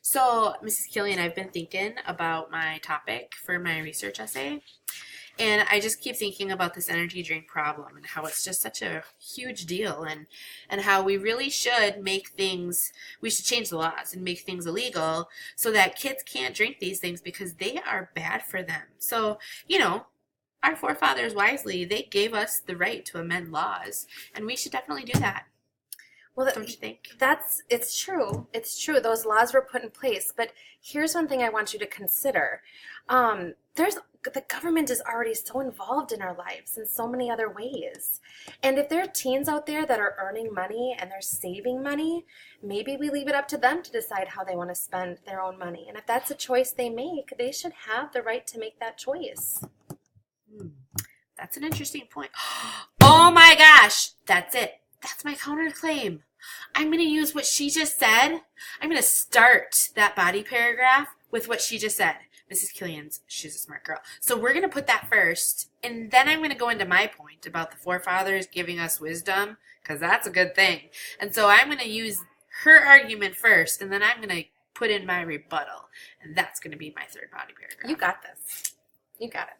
So, Mrs. Killian, I've been thinking about my topic for my research essay, and I just keep thinking about this energy drink problem and how it's just such a huge deal, and how we really should we should change the laws and make things illegal so that kids can't drink these things because they are bad for them. So, our forefathers wisely, they gave us the right to amend laws, and we should definitely do that. Well, Don't you think? it's true. It's true. Those laws were put in place. But here's one thing I want you to consider. The government is already so involved in our lives in so many other ways. And if there are teens out there that are earning money and they're saving money, maybe we leave it up to them to decide how they want to spend their own money. And if that's a choice they make, they should have the right to make that choice. Hmm. That's an interesting point. Oh my gosh, that's it. That's my counterclaim. I'm going to use what she just said. I'm going to start that body paragraph with what she just said. Mrs. Killian's, she's a smart girl. So we're going to put that first, and then I'm going to go into my point about the forefathers giving us wisdom, because that's a good thing. And so I'm going to use her argument first, and then I'm going to put in my rebuttal, and that's going to be my third body paragraph. You got this. You got it.